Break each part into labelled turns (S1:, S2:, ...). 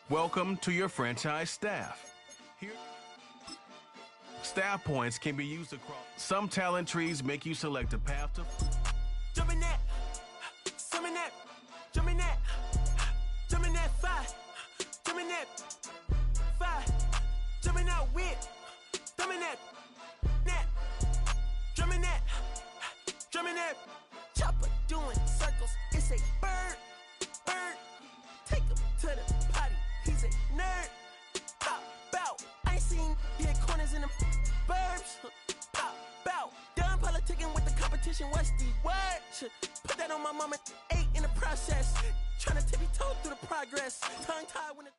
S1: Welcome to your franchise staff. Here, staff points can be used across. Some talent trees make you select a path to.
S2: Jump in that, some in that, jump in that, jump in that five, jump in that five, jump in that whip, jump in that, jump in that, jump in that. Chopper doing circles, it's a bird, take him to the potty, he's a nerd. Pop out, I ain't seen hit corners in them burbs. Pop out, done politicking with the competition, what's the word? Put that on my mama, 8 in the process. Tryna tippy-toe through the progress. Tongue-tied when it.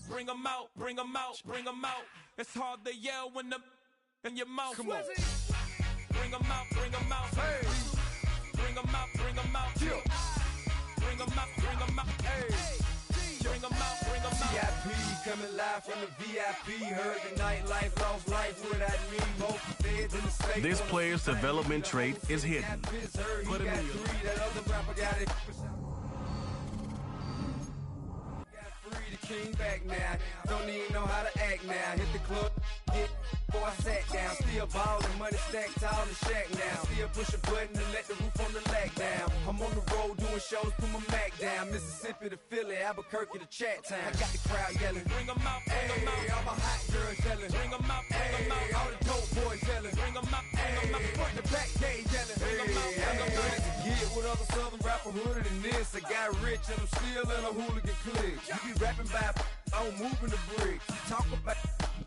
S2: Bring 'em out, bring 'em out, bring 'em out. It's hard to yell when the in your mouth.
S1: Come on.
S2: Bring 'em out, bring 'em out.
S1: Hey.
S2: Bring 'em out, bring 'em out.
S1: Yeah.
S2: Bring 'em out, bring 'em out. Hey. Bring 'em out, bring 'em out.
S3: VIP coming live from the VIP. Heard the nightlife, lost life without me. Both feds in the state.
S1: This player's development trait is hidden.
S3: Put him in your 3, that other rapper got it. Free the king back now. Don't even know how to act now. Hit the club, get before I sat down. Still ballin', money stacked tall in the shack now. Still push a button and let the roof on the lag down. I'm on the road doing shows, put my Mac down. Mississippi to Philly, Albuquerque to Chat Town. I got the crowd yelling.
S2: Bring 'em out, bring 'em out.
S3: Hey, all my hot girls yelling.
S2: Bring 'em out, bring 'em
S3: Hey,
S2: out.
S3: all the dope boys yelling.
S2: Bring 'em out, bring 'em out.
S3: Front the back gate yelling.
S2: Bring 'em out,
S3: Hey,
S2: bring 'em
S3: I
S2: out.
S3: ain't to get with other southern rapper hooded than this. I got rich and I'm still in a hooligan clique. You be rapping by I'm moving the bricks. You talk about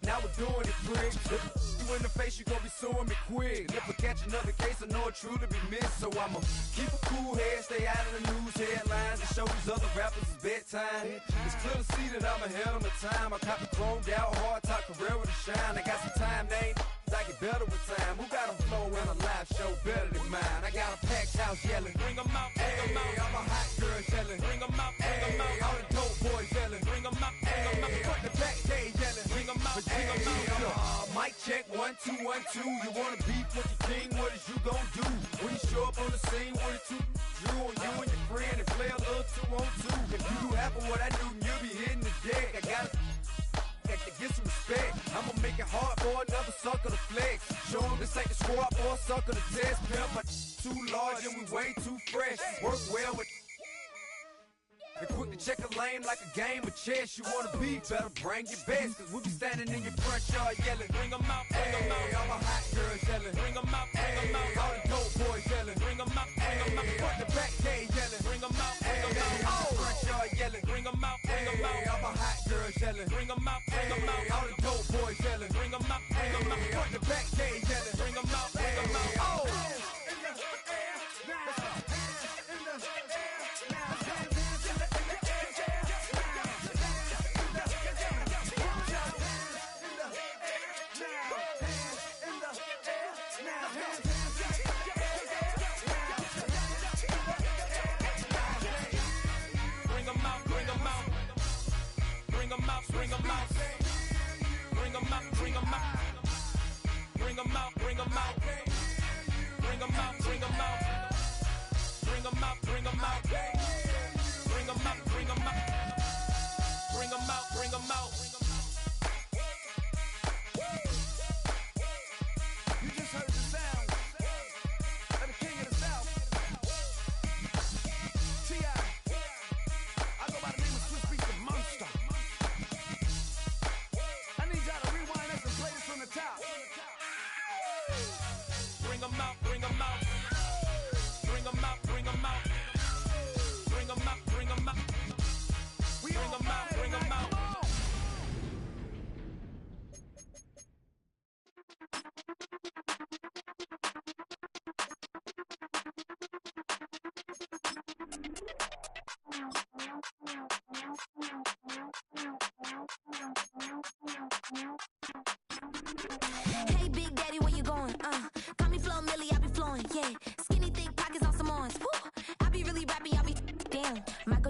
S3: now we're doing it, bricks. If you in the face, you gon' be suing me quick. And if I catch another case, I know it truly be missed. So I'ma keep a cool head, stay out of the news headlines, and show these other rappers it's bedtime. It's clear to see that I'm ahead of my time. I caught the chromed out, hard top career with a shine. I got some time, they ain't I get better with time. Who got a flow in a live show better than mine? I got a packed house yelling.
S2: Bring 'em out, bring 'em
S3: Hey,
S2: out.
S3: all my hot girls yelling.
S2: Bring 'em out, bring 'em
S3: Hey,
S2: out.
S3: all the dope boys yelling.
S2: Bring 'em out, bring 'em out.
S3: Hey, front the back gate yelling.
S2: Bring 'em out, bring 'em out.
S3: Mic check 1 2 1 2. You wanna beef with the king? What is you gon' do when you show up on the scene with a 2 Drew on you and your friend and play a little 2-on-2? If you do half of what I do, then you'll be hitting the deck. I gotta to get some respect. I'ma make it hard for another sucker to flex. Show 'em this ain't the squad or a sucker to test. Pimp, my too large and we way too fresh. Work well with. And quick to check a lane like a game of chess. You wanna be better, bring your best. Cause we be standing in your front yard yelling.
S2: Bring 'em out, bring 'em
S3: Hey,
S2: out.
S3: all my hot girls yelling.
S2: Bring 'em out, bring 'em
S3: Hey,
S2: out.
S3: all the dope boys yelling.
S2: Bring 'em out, bring 'em
S3: Hey,
S2: out.
S3: front the back gate yelling.
S2: Bring 'em out, bring 'em
S3: Hey,
S2: out.
S3: all the front yard yelling.
S2: Bring 'em out, bring 'em
S3: Hey, all
S2: out.
S3: my hot girls yelling.
S2: Bring 'em out, bring 'em
S3: Hey,
S2: out.
S3: all the dope boys yelling.
S2: Bring 'em out, bring 'em
S3: Hey,
S2: out.
S3: front the back gate yelling.
S2: Bring 'em out, bring 'em out.
S3: Oh.
S2: Bring 'em out, bring 'em out. Bring 'em out, bring 'em out. Bring 'em out, bring 'em out. Bring 'em out, bring 'em out. Bring 'em out, bring 'em out. Bring 'em out, bring 'em out. Bring 'em out, bring 'em out. Bring 'em out, bring 'em out.
S4: You just heard the sound of the king of the south. T.I. I go by the name of Swiss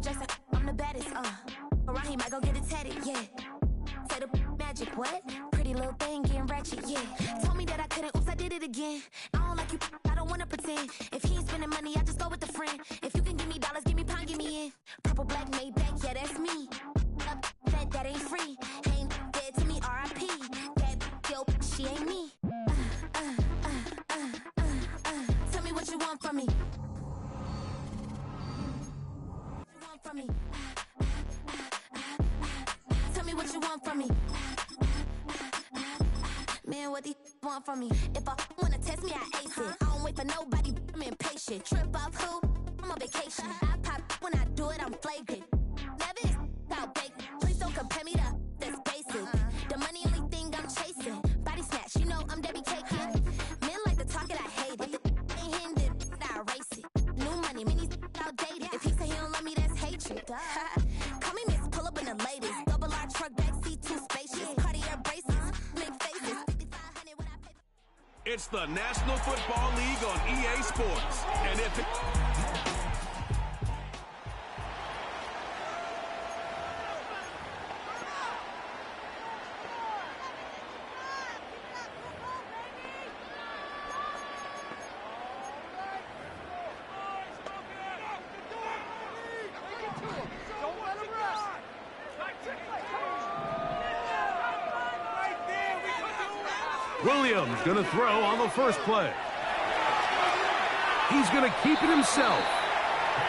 S5: Michael Jackson, I'm the baddest, around he might go get it tatted, yeah. Say the magic, what? Pretty little thing getting ratchet, yeah. Told me that I couldn't, oops, I did it again. I don't like you, I don't wanna pretend. If he ain't spending money, I just go with a friend. If you can give me dollars, give me pound, give me in. Purple, black, made back, yeah, that's me. That ain't free. Ain't dead to me, R.I.P. That yo, she ain't me. Tell me what you want from me. You want from me. Tell me what you want from me. Man, what do you want from me? If I wanna test me, I ace it. I don't wait for nobody, I'm impatient. Trip off who? I'm on vacation. I pop when I do it, I'm flagrant. Never is out bacon. Please don't compare me to that's basic. The money only thing I'm chasing. Body snatch, you know I'm Debbie Cakin. Men like to talk it, I hate it. Ain't hindered, I erase it. New money, minis outdated. If he say he don't love me, that's hatred. Call me Miss, pull up in the latest. Double R truck, backseat, too spacious. Cartier braces, make faces. 5,500 when I pay.
S1: It's the National Football League on EA Sports. And if it...
S6: Williams going to throw on the first play. He's going to keep it himself.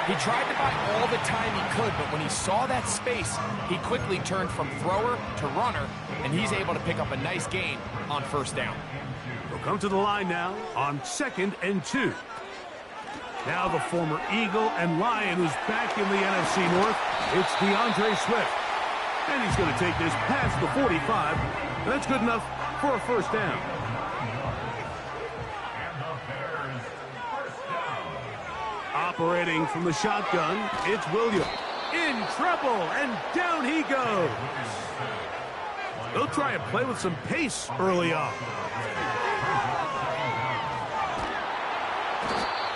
S7: He tried to buy all the time he could, but when he saw that space, he quickly turned from thrower to runner, and he's able to pick up a nice gain on first down.
S6: He'll come to the line now on 2nd and 2. Now the former Eagle and Lion who's back in the NFC North. It's DeAndre Swift. And he's going to take this past the 45. And that's good enough for a first down. Operating from the shotgun, it's Williams. In trouble, and down he goes. They'll try and play with some pace early on.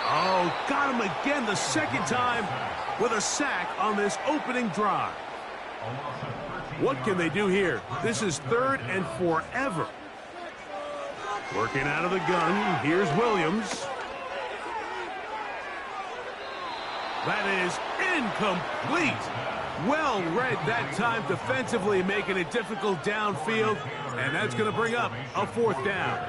S6: Oh, got him again the second time with a sack on this opening drive. What can they do here? This is 3rd and forever. Working out of the gun, here's Williams. That is incomplete. Well read that time defensively, making it difficult downfield, and that's going to bring up a 4th down.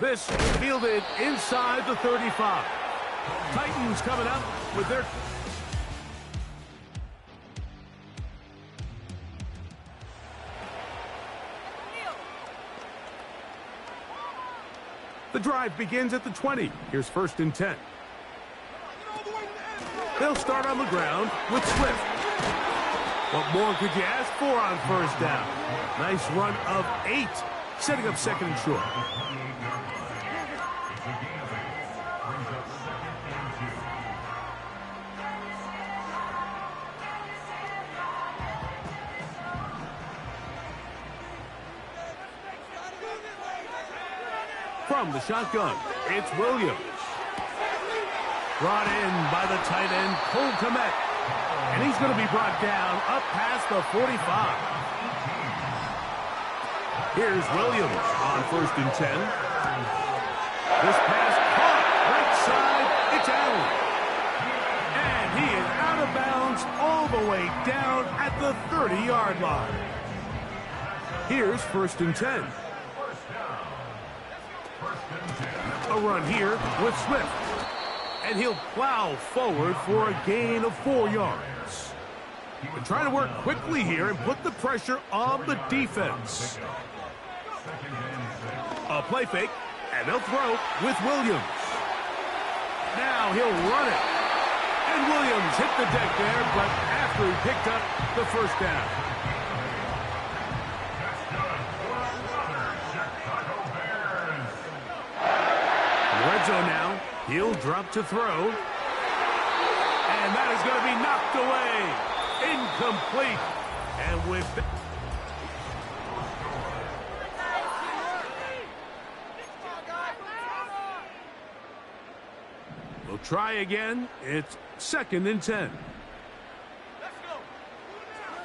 S6: This fielded inside the 35. Titans coming up with their... The drive begins at the 20. Here's 1st and 10. They'll start on the ground with Swift. What more could you ask for on first down? Nice run of 8, setting up 2nd and short. From the shotgun, it's Williams. Brought in by the tight end, Cole Kmet. And he's going to be brought down up past the 45. Here's Williams on 1st and 10. This pass caught right side. It's Allen. And he is out of bounds all the way down at the 30-yard line. Here's 1st and 10. A run here with Swift. And he'll plow forward for a gain of 4 yards. They're trying to work quickly here and put the pressure on the defense. A play fake, and they'll throw with Williams. Now he'll run it. And Williams hit the deck there, but after he picked up the first down. Red zone now. He'll drop to throw. And that is going to be knocked away. Incomplete. And with that, They'll try again. It's 2nd and 10.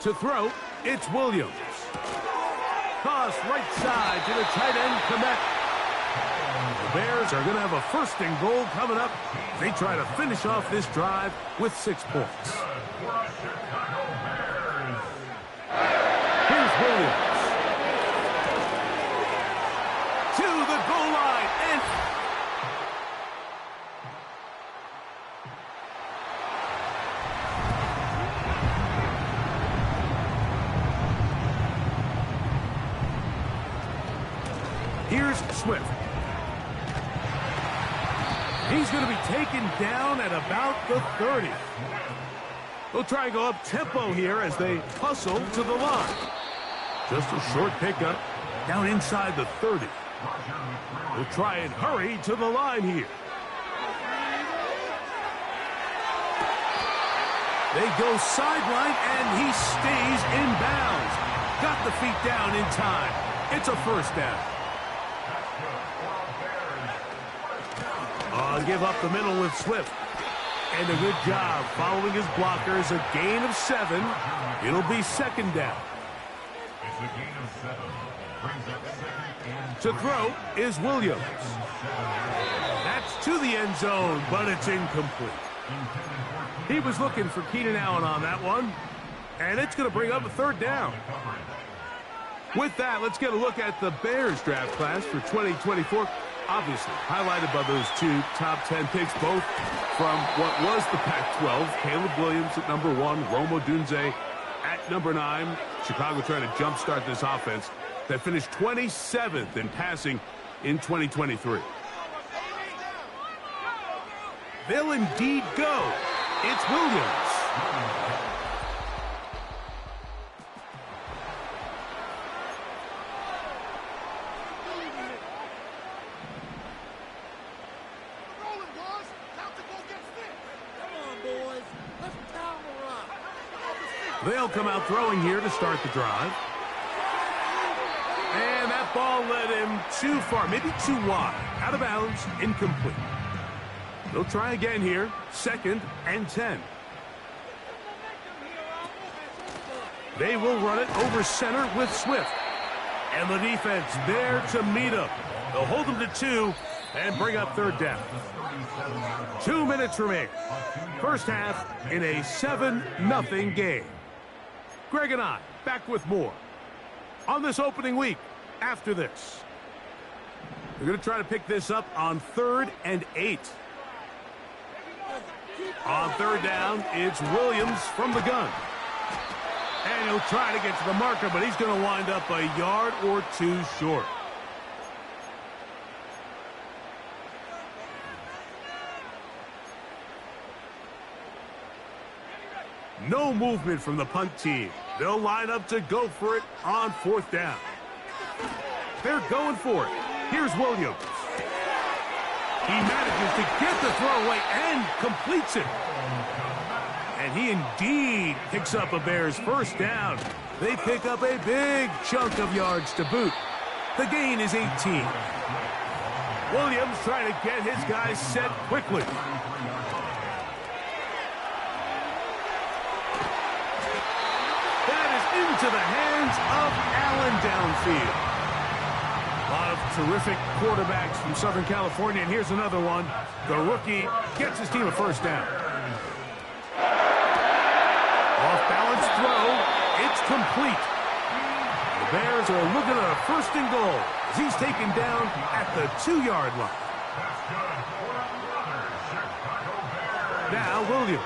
S6: To throw, it's Williams. Toss right side to the tight end, Komet. The Bears are going to have a 1st and goal coming up. They try to finish off this drive with 6 points. Here's Williams. To the goal line. And here's Swift. He's going to be taken down at about the 30. They'll try and go up tempo here as they hustle to the line. Just a short pickup down inside the 30. They'll try and hurry to the line here. They go sideline and he stays in bounds. Got the feet down in time. It's a 1st down. Give up the middle with Swift. And a good job following his blockers. A gain of 7. It'll be 2nd down. To throw is Williams. That's to the end zone, but it's incomplete. He was looking for Keenan Allen on that one. And it's going to bring up a 3rd down. With that, let's get a look at the Bears draft class for 2024. Obviously, highlighted by those 2 top 10 picks, both from what was the Pac-12. Caleb Williams at number 1, Rome Odunze at number 9. Chicago trying to jumpstart this offense that finished 27th in passing in 2023. They'll indeed go. It's Williams. They'll come out throwing here to start the drive. And that ball led him too far, maybe too wide. Out of bounds, incomplete. They'll try again here, 2nd and 10. They will run it over center with Swift. And the defense there to meet him. They'll hold him to 2 and bring up 3rd down. 2 minutes remaining. 1st half in a 7-0 game. Greg and I back with more on this opening week after this. They're going to try to pick this up on 3rd and 8. On 3rd down, it's Williams from the gun. And he'll try to get to the marker, but he's going to wind up a yard or 2 short. No movement from the punt team. They'll line up to go for it on 4th down. They're going for it. Here's Williams. He manages to get the throw away and completes it. And he indeed picks up a Bears 1st down. They pick up a big chunk of yards to boot. The gain is 18. Williams trying to get his guys set quickly. Into the hands of Allen downfield. A lot of terrific quarterbacks from Southern California, and here's another one. The rookie gets his team a 1st down. Off-balance throw. It's complete. The Bears are looking at a 1st and goal as he's taken down at the 2-yard line. Now Williams.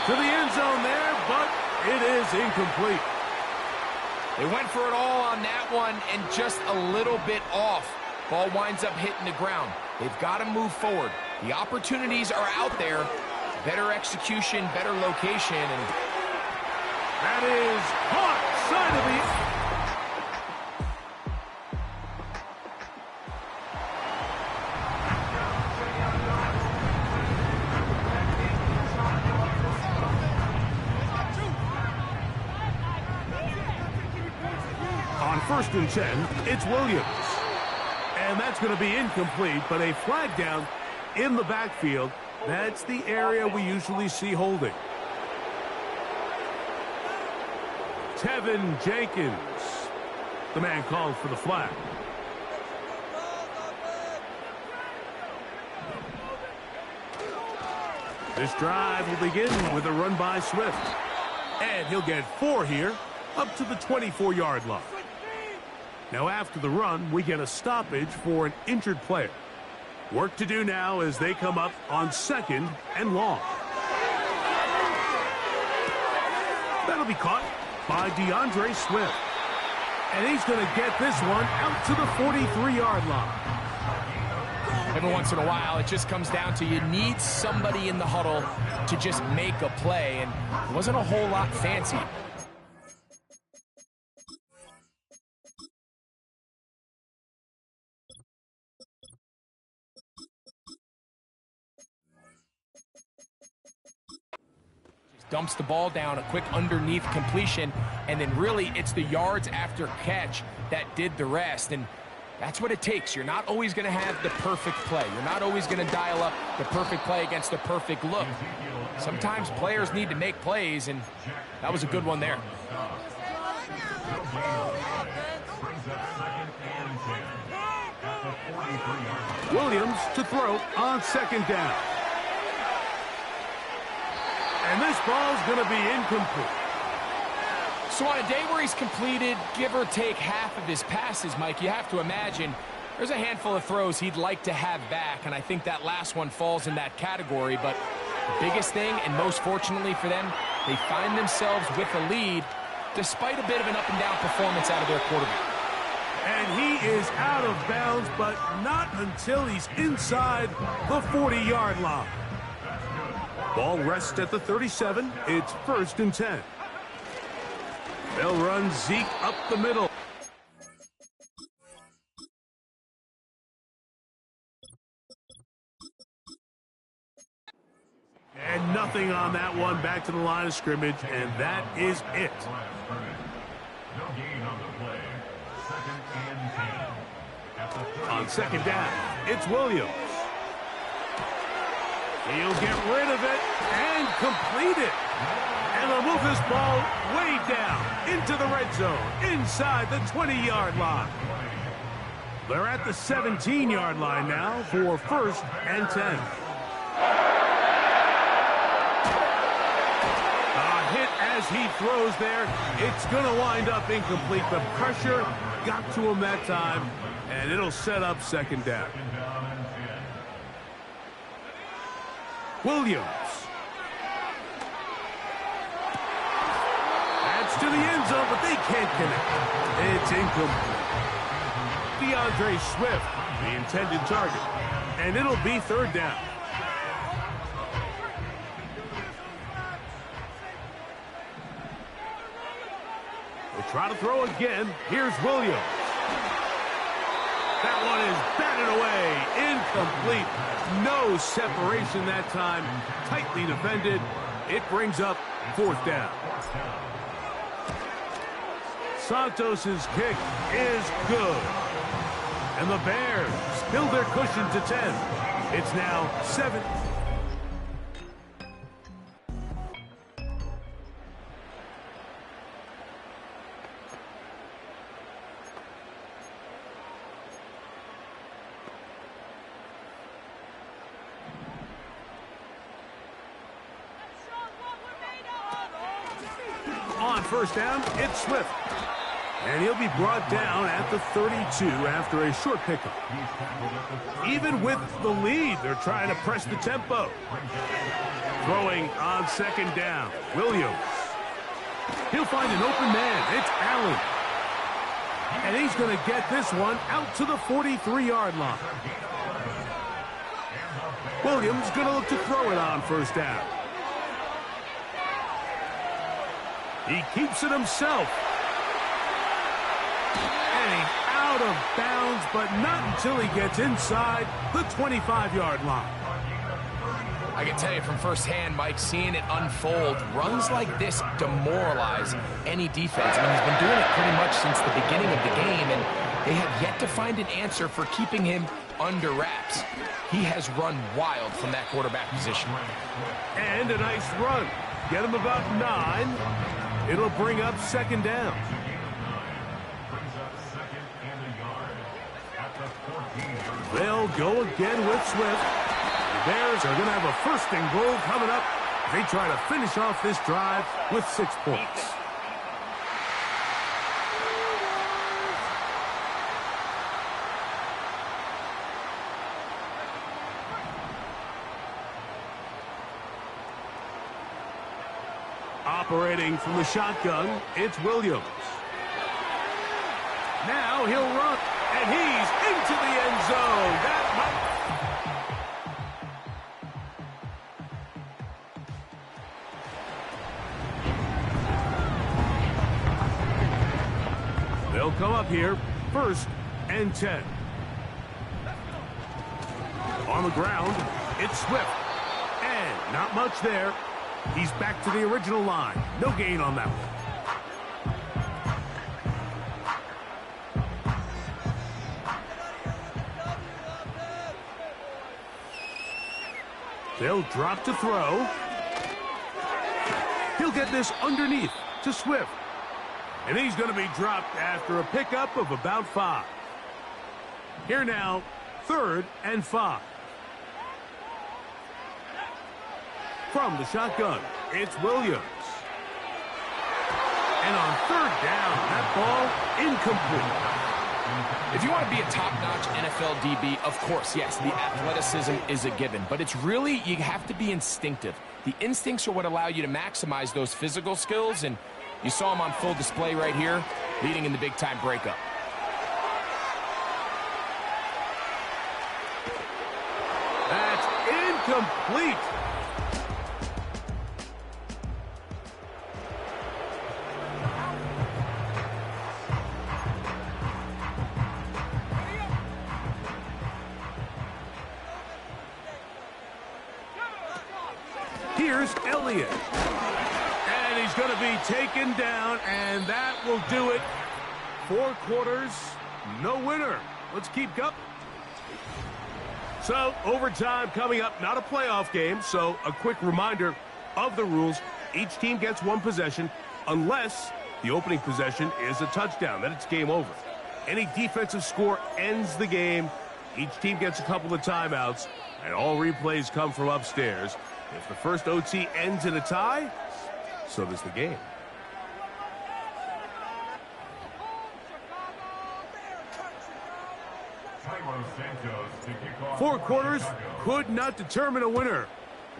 S6: To the end zone there, but it is incomplete.
S7: They went for it all on that one and just a little bit off. Ball winds up hitting the ground. They've got to move forward. The opportunities are out there. Better execution, better location. And
S6: that is caught side of the... On 1st and 10, it's Williams. And And that's going to be incomplete, but a flag down in the backfield. That's the area we usually see holding. Tevin Jenkins, the man called for the flag. This drive will begin with a run by Swift. And he'll get 4 here, up to the 24-yard line. Now after the run, we get a stoppage for an injured player. Work to do now as they come up on 2nd and long. That'll be caught by DeAndre Swift. And he's going to get this one out to the 43-yard line.
S7: Every once in a while, it just comes down to you need somebody in the huddle to just make a play, and it wasn't a whole lot fancy. Dumps the ball down, a quick underneath completion, and then really it's the yards after catch that did the rest. And that's what it takes. You're not always going to have the perfect play. You're not always going to dial up the perfect play against the perfect look. Sometimes players need to make plays, and that was a good one there.
S6: Williams to throw on 2nd down. And this ball's going to be incomplete.
S7: So on a day where he's completed, give or take half of his passes, Mike, you have to imagine there's a handful of throws he'd like to have back, and I think that last one falls in that category. But the biggest thing, and most fortunately for them, they find themselves with a lead despite a bit of an up-and-down performance out of their quarterback.
S6: And he is out of bounds, but not until he's inside the 40-yard line. Ball rests at the 37. It's 1st and 10. They'll run Zeke up the middle. And nothing on that one. Back to the line of scrimmage, and that is it. On 2nd down, it's Williams. He'll get rid of it and complete it. And they'll move this ball way down into the red zone, inside the 20-yard line. They're at the 17-yard line now for 1st and 10. A hit as he throws there. It's going to wind up incomplete. The pressure got to him that time, and it'll set up 2nd down. Williams. That's to the end zone, but they can't connect. It's incomplete. DeAndre Swift, the intended target. And it'll be 3rd down. We'll try to throw again. Here's Williams. That one is batted away. Incomplete. No separation that time. Tightly defended. It brings up 4th down. Santos's kick is good. And the Bears build their cushion to 10. It's now 7. On 1st down, it's Swift. And he'll be brought down at the 32 after a short pickup. Even with the lead, they're trying to press the tempo. Throwing on 2nd down, Williams. He'll find an open man. It's Allen. And he's going to get this one out to the 43-yard line. Williams going to look to throw it on 1st down. He keeps it himself. And he's out of bounds, but not until he gets inside the 25-yard line.
S7: I can tell you from firsthand, Mike, seeing it unfold, runs like this demoralize any defense. I mean, he's been doing it pretty much since the beginning of the game, and they have yet to find an answer for keeping him under wraps. He has run wild from that quarterback position.
S6: And a nice run. Get him about 9. It'll bring up second down. They'll go again with Swift. The Bears are going to have a 1st and goal coming up. They try to finish off this drive with 6 points. Operating from the shotgun, it's Williams. Now he'll run, and he's into the end zone. That might... They'll come up here, 1st and 10. On the ground, it's Swift. And not much there. He's back to the original line. No gain on that one. They'll drop to throw. He'll get this underneath to Swift. And he's going to be dropped after a pickup of about 5. Here now, 3rd and 5. From the shotgun, it's Williams. And on 3rd down, that ball incomplete.
S7: If you want to be a top-notch NFL DB, of course, yes, the athleticism is a given. But it's really, you have to be instinctive. The instincts are what allow you to maximize those physical skills, and you saw him on full display right here, leading in the big-time breakup.
S6: That's incomplete. Here's Elliott. And he's going to be taken down, and that will do it. 4 quarters, no winner. Let's keep going. So, overtime coming up, not a playoff game, so a quick reminder of the rules. Each team gets 1 possession unless the opening possession is a touchdown. Then it's game over. Any defensive score ends the game. Each team gets a couple of timeouts, and all replays come from upstairs. If the first OT ends in a tie, so does the game. Four quarters could not determine a winner.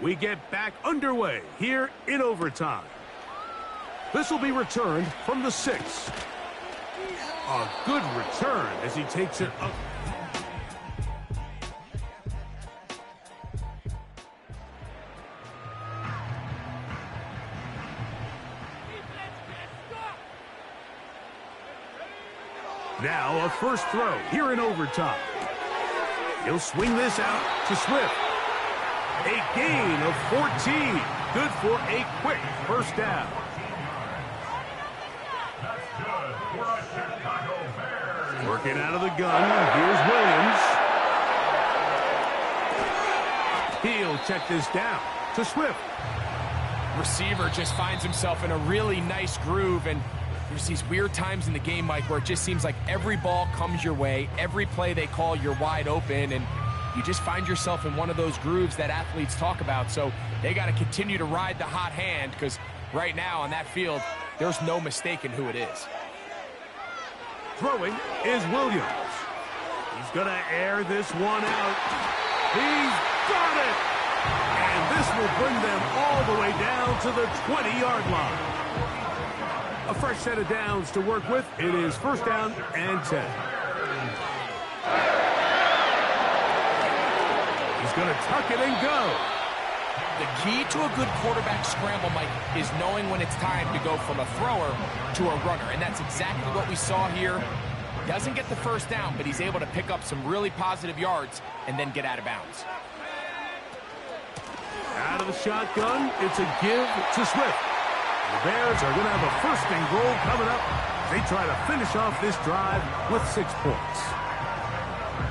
S6: We get back underway here in overtime. This will be returned from the 6. A good return as he takes it up. Now a first throw here in overtime. He'll swing this out to Swift. A gain of 14. Good for a quick first down. Working out of the gun. Here's Williams. He'll check this down to Swift.
S7: Receiver just finds himself in a really nice groove, and there's these weird times in the game, Mike, where it just seems like every ball comes your way, every play they call, you're wide open, and you just find yourself in one of those grooves that athletes talk about. So they got to continue to ride the hot hand, because right now on that field, there's no mistaking who it is.
S6: Throwing is Williams. He's going to air this one out. He's got it! And this will bring them all the way down to the 20-yard line. A fresh set of downs to work with. It is first down and 10. He's going to tuck it and go.
S7: The key to a good quarterback scramble, Mike, is knowing when it's time to go from a thrower to a runner. And that's exactly what we saw here. Doesn't get the first down, but he's able to pick up some really positive yards and then get out of bounds.
S6: Out of the shotgun, it's a give to Swift. The Bears are going to have a first and goal coming up They try to finish off this drive with 6 points.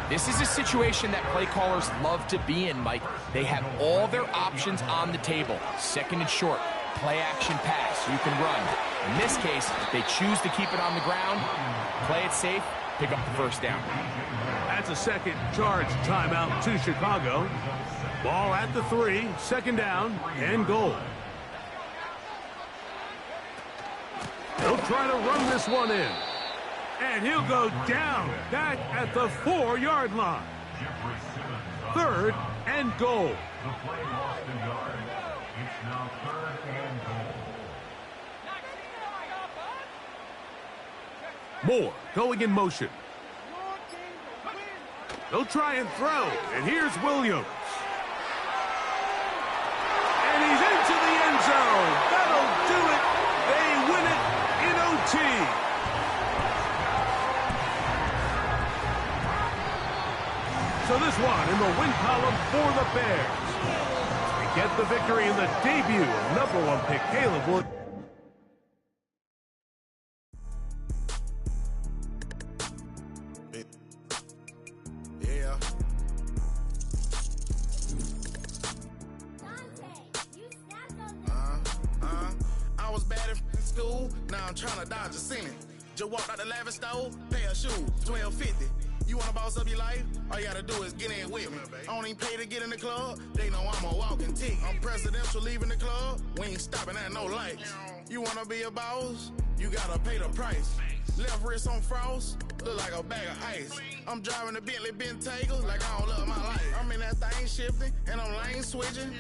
S7: This is a situation that play callers love to be in, Mike. They have all their options on the table. Second and short, play action pass, you can run. In this case, they choose to keep it on the ground, play it safe, pick up the first down.
S6: That's a second charge timeout to Chicago. Ball at the 3, second down and goal. They'll try to run this one in. And he'll go down back at the 4-yard line. Third and goal.
S8: The play lost a yard. It's now third and goal.
S6: Moore going in motion. They'll try and throw. And here's Williams. And he's into the end zone. That'll do it. They win it in OT. So this one in the win column for the Bears. They get the victory in the debut of #1 pick Caleb Williams.
S9: Yeah. I was bad in school, now I'm trying to dodge a sentence. Just walked out the lavish store, pair of shoes, $12.50. You wanna boss up your life? All you gotta do is get in with me. I don't even pay to get in the club. They know I'm a walking tick. I'm presidential leaving the club. We ain't stopping at no lights. You wanna be a boss? You gotta pay the price. Left wrist on frost, look like a bag of ice. I'm driving a Bentley Bentayga like I don't love my life. I'm in that thing shifting and I'm lane switching.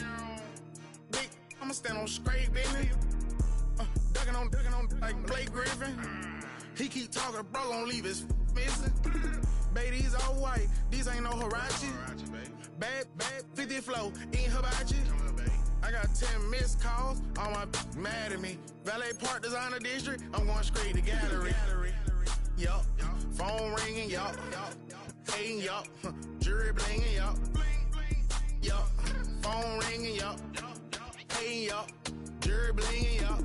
S9: Big, I'ma stand on straight business. Ducking on like Blake Griffin. He keep talking, bro, gon' leave his missing. Baby, these all white, these ain't no Hirachi. Bad, 50 flow, ain't hibachi. I got 10 missed calls, all my mad at me. Valet Park Designer District, I'm going straight to gallery. Yup, phone ringing, yup. Hating, yup. Jury blinging, yup. Yup, phone ringing, yup. Hating, yup. Jury blinging, yup.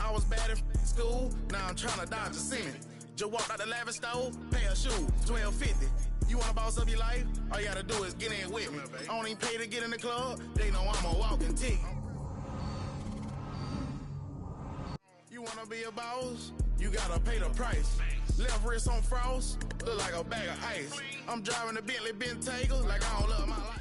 S9: I was bad in school, now I'm trying to dodge a sentence. Just walked out the lavish store, pair of shoes, $12.50. You wanna boss up your life? All you gotta do is get in with me. I don't even pay to get in the club. They know I'm a walking tick. You wanna be a boss? You gotta pay the price. Left wrist on frost, look like a bag of ice. I'm driving a Bentley Bentayga like I don't love my life.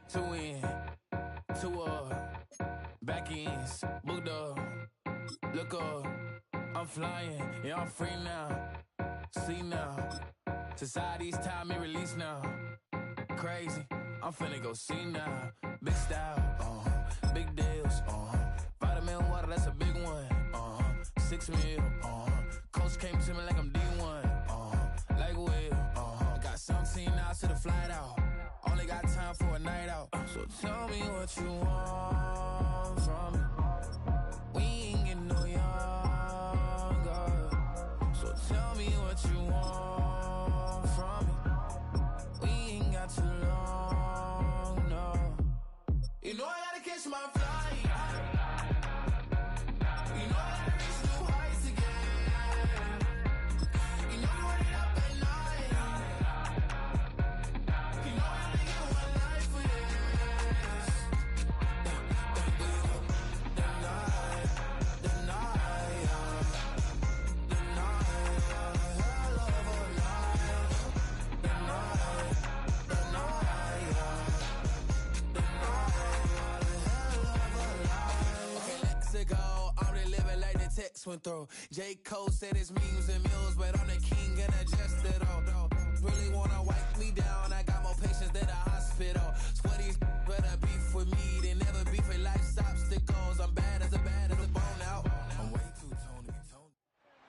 S2: Two in, two up, back ends, booked up, look up, I'm flying, yeah, I'm free now, see now, society's time me release now, crazy, I'm finna go see now, big style, big deals, vitamin water, that's a big one, 6 mil, coach came to me like I'm D1, like Will, got 17 hours to the flight out. Only got time for a night out. So tell me what you want from me. We ain't getting no younger. So tell me what you want from me. We ain't got too long, no. You know I gotta catch my flight. You know I gotta reach new heights again. You know you running up at night. You know I went through. J. Cole said his memes and mills, but I'm the king and adjusted all. Really wanna wipe me down, I got more patience than a hospital. Sweaty's better beef with me, they never beef with life's obstacles. I'm bad as a bone out. I'm way too Tony.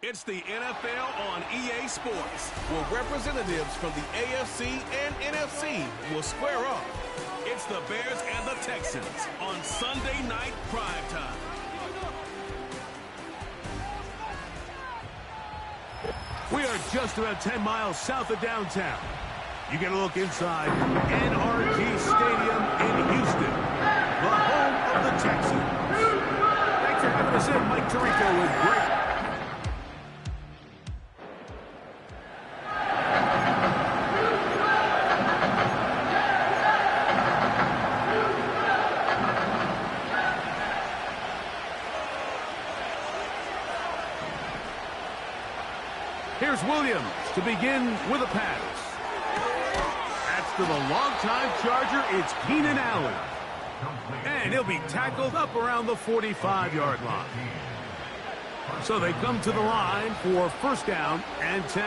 S1: It's the NFL on EA Sports, where representatives from the AFC and NFC will square up. It's the Bears and the Texans on Sunday night primetime.
S6: We are just about 10 miles south of downtown. You get a look inside NRG Stadium in Houston, the home of the Texans. Thanks for having us in. Mike Tirico with great. Here's Williams to begin with a pass. That's to the longtime Charger. It's Keenan Allen. And he'll be tackled up around the 45-yard line. So they come to the line for first down and 10.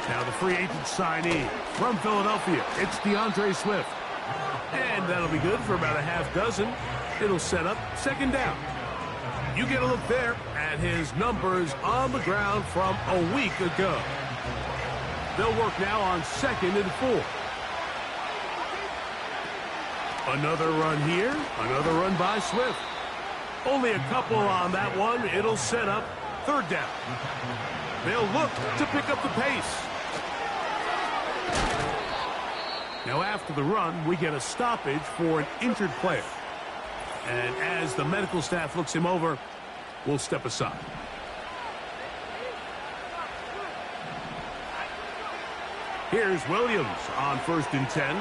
S6: Now the free agent signee from Philadelphia. It's DeAndre Swift. And that'll be good for about a half dozen. It'll set up second down. You get a look there at his numbers on the ground from a week ago. They'll work now on 2nd and 4. Another run here, another run by Swift. Only a couple on that one. It'll set up third down. They'll look to pick up the pace. Now after the run, we get a stoppage for an injured player. And as the medical staff looks him over, we'll step aside. Here's Williams on 1st and 10.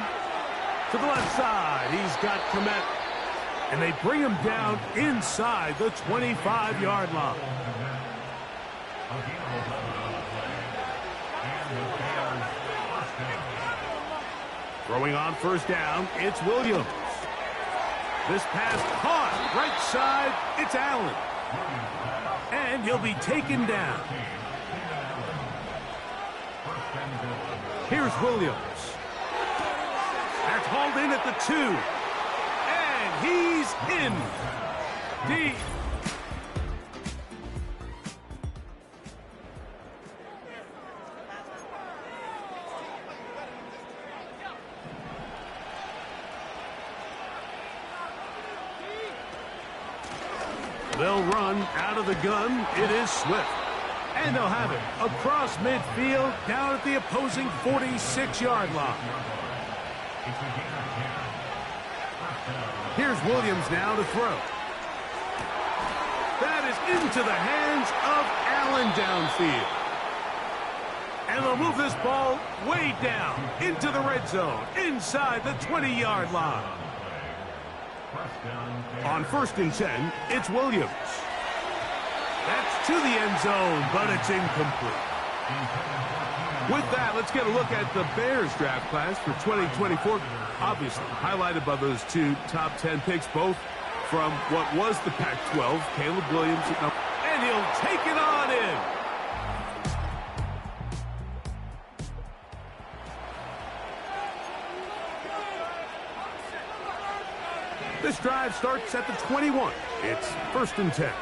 S6: To the left side, he's got Komet. And they bring him down inside the 25-yard line. Throwing on first down, it's Williams. This pass caught right side, it's Allen. And he'll be taken down. Here's Williams. That's hauled in at the 2. And he's in. Deep. They'll run out of the gun. It is Swift. And they'll have it across midfield down at the opposing 46-yard line. Here's Williams now to throw. That is into the hands of Allen downfield. And they'll move this ball way down into the red zone inside the 20-yard line. On 1st and 10, it's Williams. That's to the end zone, but it's incomplete. With that, let's get a look at the Bears draft class for 2024. Obviously, highlighted by those 2 top 10 picks, both from what was the Pac-12, Caleb Williams, and he'll take it on in. This drive starts at the 21. It's 1st and 10.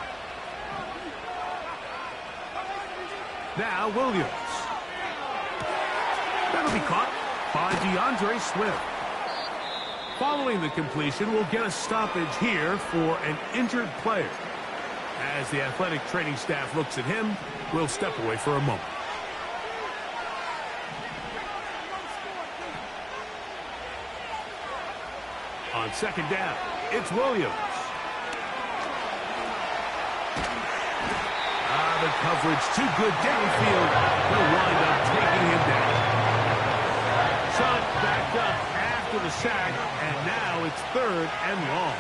S6: Now Williams. That'll be caught by DeAndre Swift. Following the completion, we'll get a stoppage here for an injured player. As the athletic training staff looks at him, we'll step away for a moment. On 2nd down, it's Williams. The coverage too good downfield. He'll wind up taking him down. Son backed up after the sack, and now it's 3rd and long.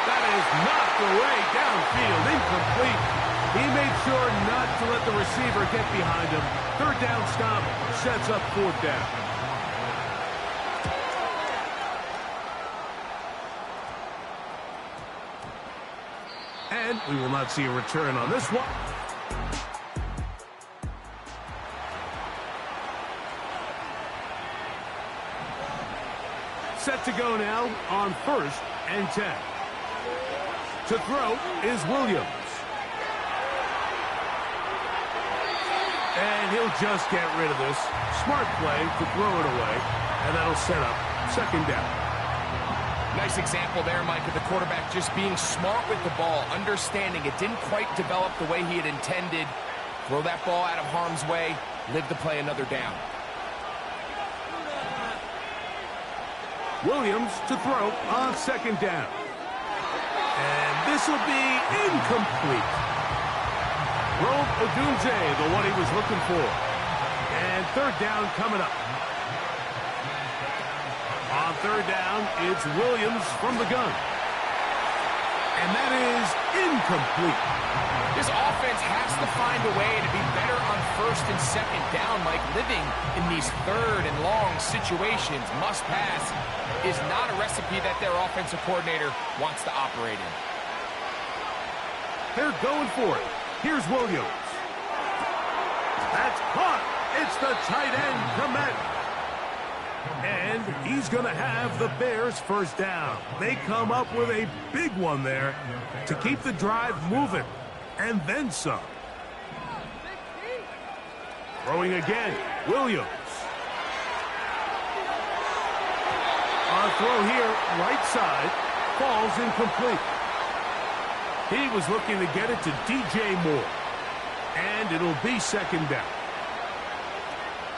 S6: That is knocked away downfield, incomplete. He made sure not to let the receiver get behind him. 3rd down stop sets up 4th down. And we will not see a return on this one. Set to go now on 1st and 10. To throw is Williams. And he'll just get rid of this. Smart play to throw it away, and that'll set up 2nd down.
S7: Nice example there, Mike, of the quarterback just being smart with the ball, understanding it didn't quite develop the way he had intended. Throw that ball out of harm's way, live to play another down.
S6: Williams to throw on 2nd down. And this will be incomplete. Rome Odunze, the one he was looking for. And 3rd down coming up. On 3rd down, it's Williams from the gun. And that is incomplete.
S7: This offense has to find a way to be better on 1st and 2nd down, Mike. Living in these 3rd and long situations, must pass, is not a recipe that their offensive coordinator wants to operate in.
S6: They're going for it. Here's Williams. That's caught. It's the tight end, Komet. And he's going to have the Bears 1st down. They come up with a big one there to keep the drive moving. And then some. Throwing again, Williams. On throw here, right side, falls incomplete. He was looking to get it to DJ Moore. And it'll be 2nd down.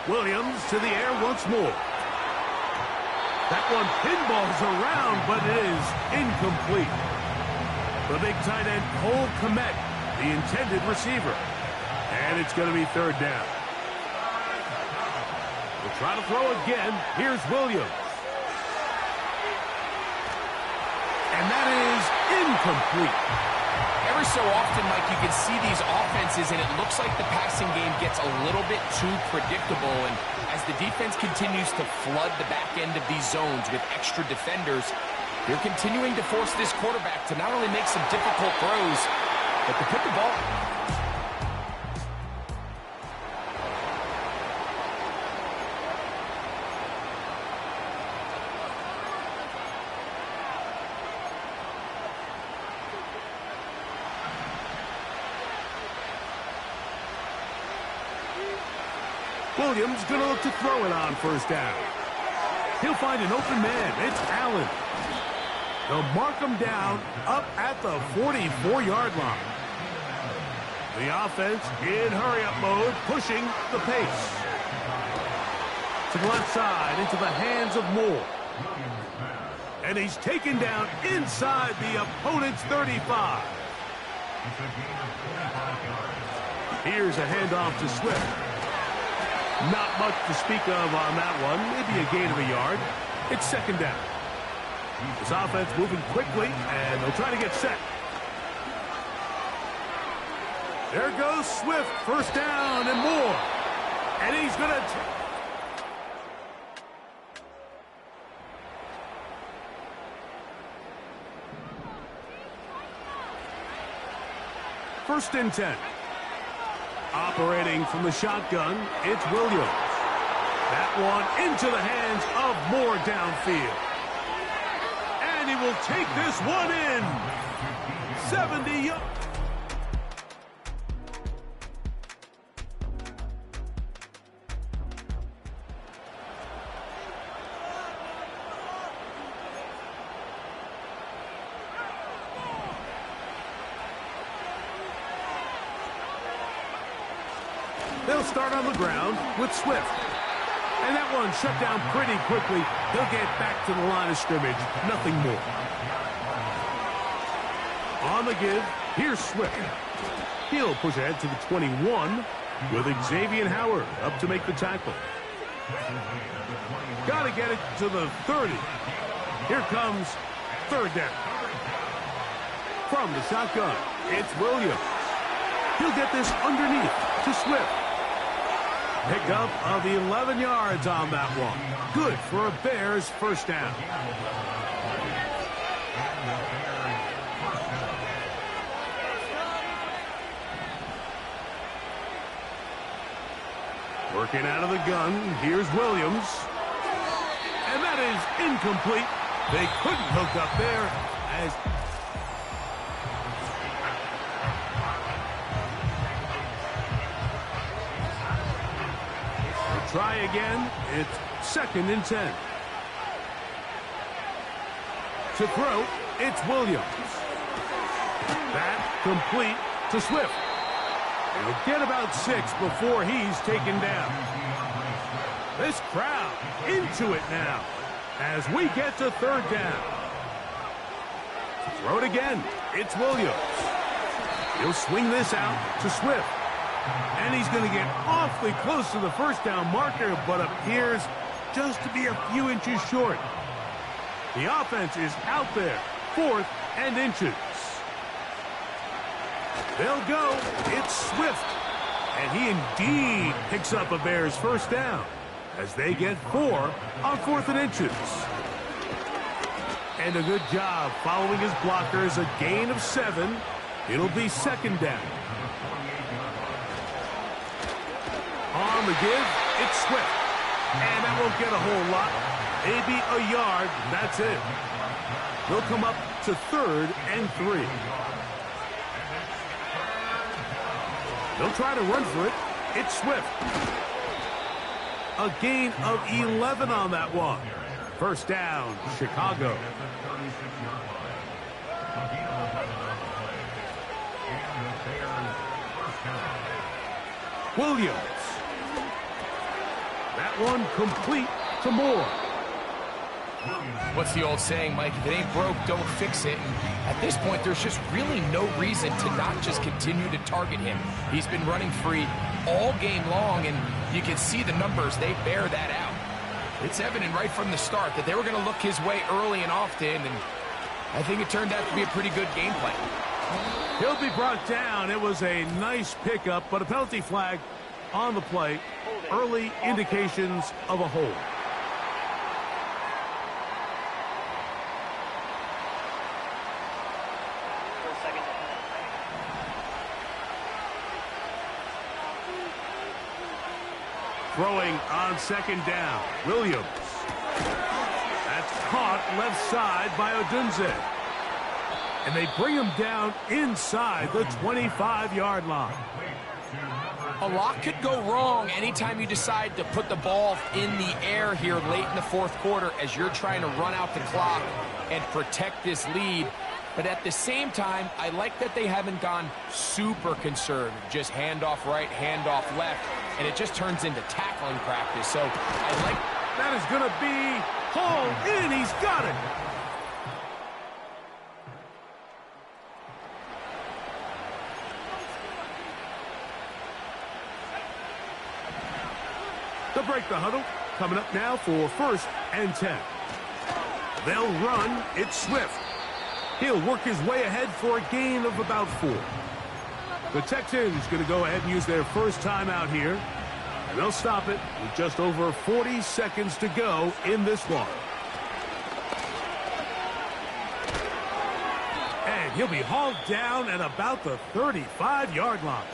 S6: Williams to the air once more. That one pinballs around, but it is incomplete. The big tight end, Cole Komet, the intended receiver. And it's going to be 3rd down. We'll try to throw again. Here's Williams. And that is incomplete.
S7: Every so often, Mike, you can see these offenses, and it looks like the passing game gets a little bit too predictable. And as the defense continues to flood the back end of these zones with extra defenders, they're continuing to force this quarterback to not only make some difficult throws, but to put the ball.
S6: Williams going to look to throw it on 1st down. He'll find an open man. It's Allen. They'll mark him down up at the 44-yard line. The offense in hurry-up mode, pushing the pace. To the left side, into the hands of Moore. And he's taken down inside the opponent's 35. Here's a handoff to Swift. Not much to speak of on that one. Maybe a gain of a yard. It's 2nd down. This offense moving quickly, and they'll try to get set. There goes Swift. 1st down and more. And he's going to... First and 10. Operating from the shotgun, it's Williams. That one into the hands of Moore downfield. And he will take this one in. 70 yards. They'll start on the ground with Swift. And that one shut down pretty quickly. He'll get back to the line of scrimmage. Nothing more. On the give, here's Swift. He'll push ahead to the 21 with Xavier Howard up to make the tackle. Got to get it to the 30. Here comes 3rd down. From the shotgun, it's Williams. He'll get this underneath to Swift. Pickup of 11 yards on that one. Good for a Bears 1st down. Working out of the gun, here's Williams. And that is incomplete. They couldn't hook up there as... They'll try again. It's 2nd and 10. To throw, it's Williams. That complete to Swift. He'll get about 6 before he's taken down. This crowd into it now as we get to 3rd down. Throw it again. It's Williams. He'll swing this out to Swift. And he's going to get awfully close to the 1st down marker, but appears just to be a few inches short. The offense is out there, 4th and inches. They'll go. It's Swift. And he indeed picks up a Bears 1st down as they get 4 on 4th and inches. And a good job following his blockers, a gain of 7. It'll be 2nd down. On the give, it's Swift. And that won't get a whole lot. Maybe a yard, that's it. They'll come up to 3rd and 3. They'll try to run for it. It's Swift. A gain of 11 on that one. 1st down, Chicago. Williams. That one complete to Moore.
S7: What's the old saying, Mike? If it ain't broke, don't fix it. And at this point, there's just really no reason to not just continue to target him. He's been running free all game long, and you can see the numbers. They bear that out. It's evident right from the start that they were going to look his way early and often, and I think it turned out to be a pretty good game plan.
S6: He'll be brought down. It was a nice pickup, but a penalty flag on the play. Early indications of a hold. Throwing on 2nd down. Williams. That's caught left side by Odunze. And they bring him down inside the 25-yard line.
S7: A lot could go wrong anytime you decide to put the ball in the air here late in the 4th quarter as you're trying to run out the clock and protect this lead. But at the same time, I like that they haven't gone super conservative. Just handoff right, handoff left, and it just turns into tackling practice. So I like...
S6: That is going to be hauled in. He's got it. To break the huddle, coming up now for 1st and 10. They'll run. It's Swift. He'll work his way ahead for a gain of about 4. The Texans going to go ahead and use their 1st timeout here. And they'll stop it with just over 40 seconds to go in this one. And he'll be hauled down at about the 35-yard line.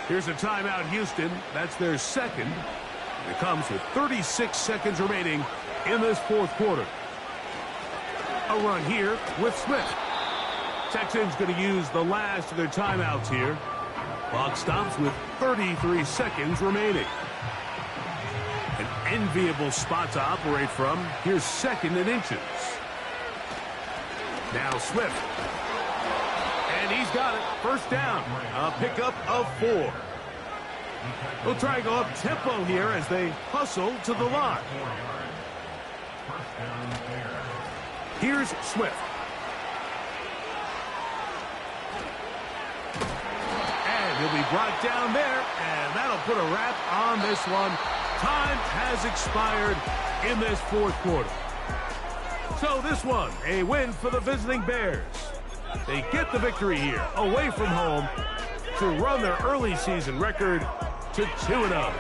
S6: Here's a timeout, Houston. That's their 2nd. It comes with 36 seconds remaining in this 4th quarter. A run here with Smith. Texans going to use the last of their timeouts here. Clock stops with 33 seconds remaining. An enviable spot to operate from. Here's 2nd and inches. Now Swift. And he's got it. 1st down. A pickup of 4. They'll try and go up tempo here as they hustle to the line. Here's Swift. And he'll be brought down there, and that'll put a wrap on this one. Time has expired in this 4th quarter. So this one, a win for the visiting Bears. They get the victory here, away from home, to run their early season record to 2-0.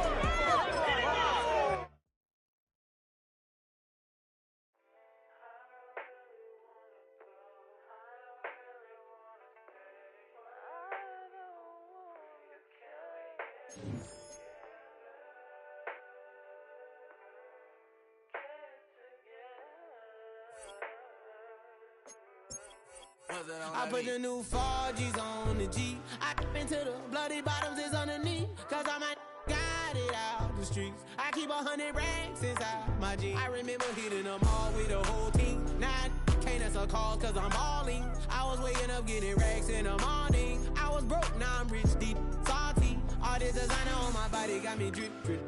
S2: I put the new 4Gs on the G. I into the bloody bottoms is underneath. Cause I might got it out the streets. I keep 100 racks inside my jeans. I remember hitting them all with the whole team. Now I can't answer calls cause I'm balling. I was waking up getting racks in the morning. I was broke, now I'm rich, deep, salty. All this designer on my body got me drip, drip.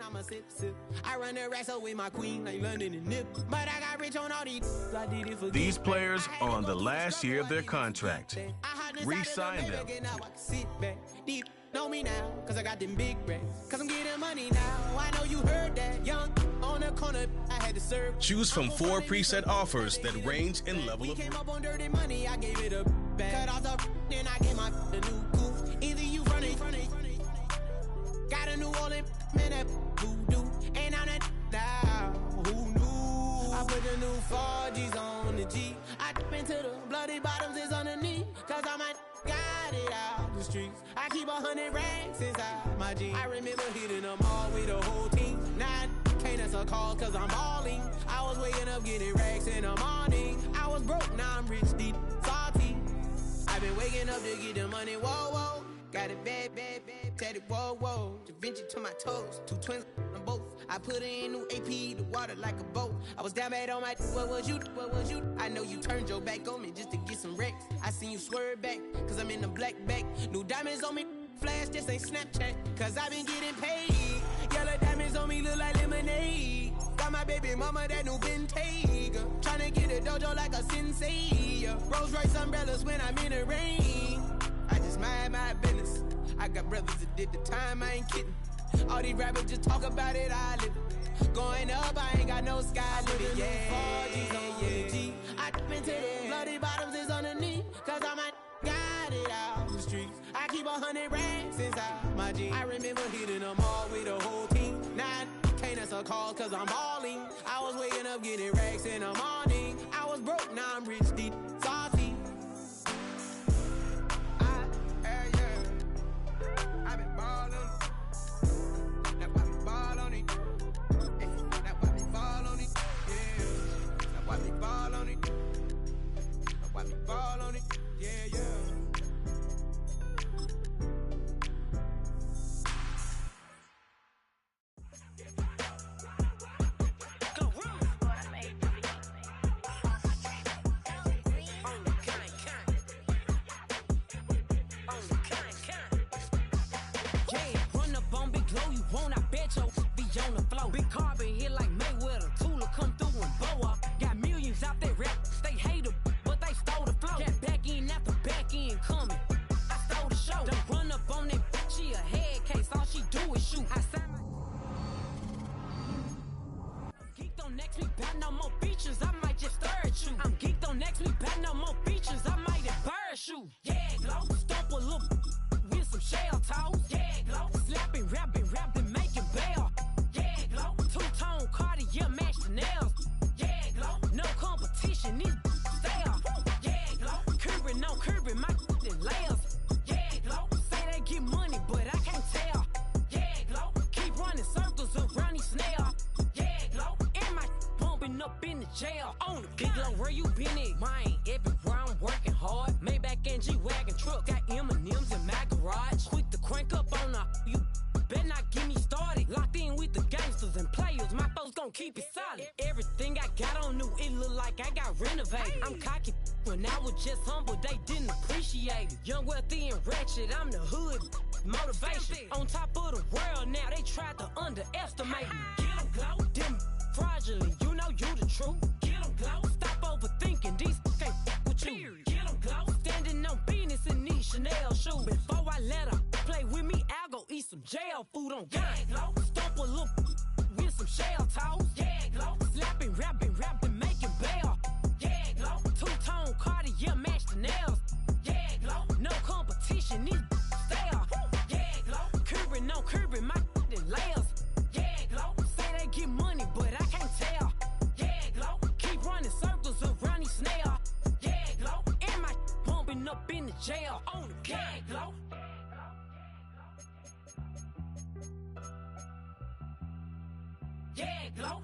S2: I'm a sip, sip. I run the racks up with my queen like London and Nip. But I got rich on all these. I did it for
S1: These players are on the last year of their contract. Re-sign them.
S2: Now I can sit back. Deep know me now, cause I got them big racks. Cause I'm getting money now. I know you heard that. Young on the corner, I had to serve.
S1: Choose from 4 preset offers that range in level
S2: we
S1: of.
S2: came up on dirty money, I gave it a back. Cut off the then I gave my a new goof. Either you run it. Got a New Orleans, man, that voodoo. And I'm that now, who knew? I put the new 4Gs on the G. I dip into the bloody bottoms is underneath. Cause I might got it out the streets. I keep 100 racks inside my jeans. I remember hitting them all with the whole team. Now I can't answer calls cause I'm balling. I was waking up getting racks in the morning. I was broke, now I'm rich, deep, salty. I've been waking up to get the money, whoa, whoa. Got it bad, bad, bad, tatted, whoa, whoa. Da Vinci to my toes, 2 twins on both. I put in new AP, the water like a boat. I was down bad on my, what was you? I know you turned your back on me just to get some wrecks. I seen you swerve back, cause I'm in the black back. New diamonds on me, flash, this ain't Snapchat. Cause I been getting paid. Yellow diamonds on me look like lemonade. Got my baby mama that new Bentayga. Tryna get a dojo like a sensei. Rolls Royce umbrellas when I'm in the rain. I just mind my business. I got brothers that did the time, I ain't kidding. All these rappers just talk about it, I live it. Going up, I ain't got no sky limit. Yeah, 4Gs on the G. I dip into the bloody bottoms is underneath. Cause I might got it out the streets. I keep 100 racks inside my jeans. I remember hitting them all with the whole team. Now I can't answer calls cause I'm balling. I was waking up getting racks in the morning. I was broke, now I'm rich, deep, salty. I've been ballin'. Now why me ball on it? Now why me ball on it? Yeah. Now why me ball on it? Now why me ball on it? Yeah, yeah.
S10: Big carbon hit like Mayweather. Tula come through and blow up. Got millions out there rap. They hate her, but they stole the flow. Got back in after back end coming. I stole the show. Don't run up on that. She a head case. All she do is shoot. I sound geek don't next week. Back no more features. I might just stir at you. I'm geeked on next week. Back no more features. I might embarrass you. Yeah, glow. Stomp a little with some shell toes. Yeah, glow. Slapping, rapping, making bail. Two-tone Cartier match the nails. Yeah, glow. No competition, these stale. Yeah, glow. Curbing, no curbing, my layers. Yeah, glow. Say they get money, but I can't tell. Yeah, glow. Keep running circles around these snails. Yeah, glow. And my bumping up in the jail. On the big glow, where you been at? Mine, everywhere I'm working hard. Maybach and G-Wagon truck. Got M&M's in my garage. Quick to crank up on her. You better not get me started. Locked in with the gangsters and players. My folks gon' keep it solid. Everything I got on new, it look like I got renovated. I'm cocky when I was just humble, they didn't appreciate it. Young, wealthy, and ratchet, I'm the hood motivation. On top of the world now, they tried to underestimate me. Get 'em, glow. Them fraudulent, you know you the truth. Get 'em, glow. Stop overthinking, these can't with you. Get 'em, glow. Standing on business in these Chanel shoes. Before I let her play with me, I'll go eat some jail food on God. Glow. Stomp a little with some shell toes. Yeah, glow. Slapping, rapping, making bail. Yeah, glow. Two-tone Cartier match the nails. Yeah, glow. No competition, these stale. Yeah, glow. Curbing, no curbing, my layers. Yeah, glow. Say they get money, but I can't tell. Yeah, glow. Keep running circles around these snails. Yeah, glow. And my bumping up in the jail. On the gag, glow. Yeah, glow.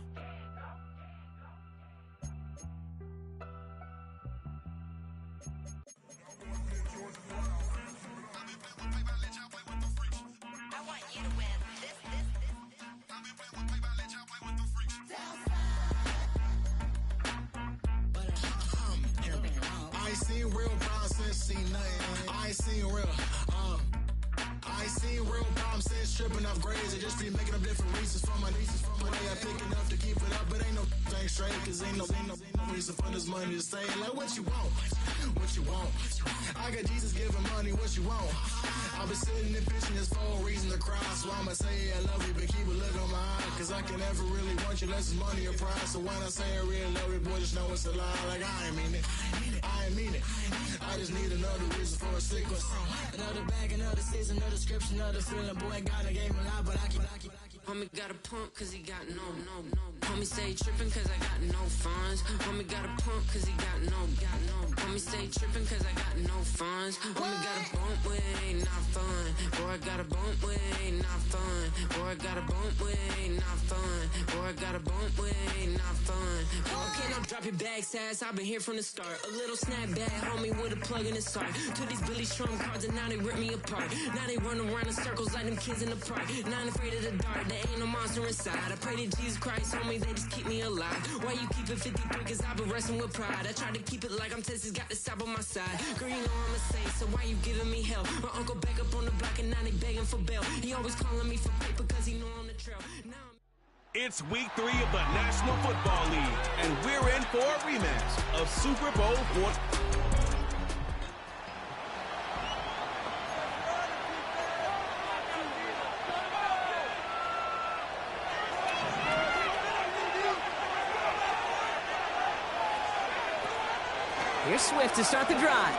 S9: seen real problems since seen nothing. I ain't seen real, I ain't seen real problems since tripping off grades. I just be making up different reasons for my nieces. From my day I pick enough to keep it up, but ain't no thing straight. Cause ain't no reason for this money to stay. Like what you want, what you want. I got Jesus giving money, what you want. I've been sitting and pitching this for a reason to cry. So I'ma say I love you, but keep a look on my eye. Cause I can never really want you unless it's money or pride. So when I say I really love you, boy, just know it's a lie. Like I ain't mean it, I ain't mean it. I just need another reason for a sequence. Another bag, another season, another description, another feeling. Boy, God, I gave him a lot, but I keep.
S10: Homie got a pump cause he got no. Homie stay trippin' cause I got no funds. Homie got a pump cause he got no. Homie stay trippin' cause I got no funds. Homie got a bump with ain't not fun. Boy, I got a bump with ain't not fun. Boy, I got a bump with ain't not fun. Boy, I got a bump with ain't not fun. Okay, now drop your bag, sass. I've been here from the start. A little snapback, homie, with a plug in his heart. Took these Billy Strum cards and now they rip me apart. Now they run around in circles like them kids in the park. Now I'm afraid of the dark. There ain't no monster inside. I pray to Jesus Christ, homie, they just keep me alive. Why you keep it 53? Cause I've been wrestling with pride. I try to keep it like I'm Texas, got the stop on my side. Girl, you know I'm a saint, so why you giving me hell? My uncle back up on the block and now they begging for bail. He always calling me for paper cause he know I'm the trail. Now
S1: It's week 3 of the National Football League, and we're in for a rematch of Super Bowl 40.
S11: Here's Swift to start the drive.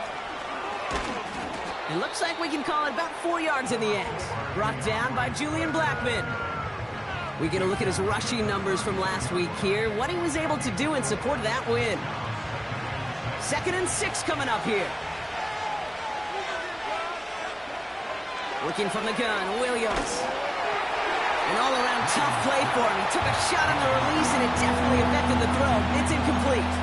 S11: It looks like we can call it about 4 yards in the end. Brought down by Julian Blackman. We get a look at his rushing numbers from last week here, what he was able to do in support of that win. 2nd and 6 coming up here. Looking from the gun, Williams. An all-around tough play for him. He took a shot on the release, and it definitely affected the throw. It's incomplete.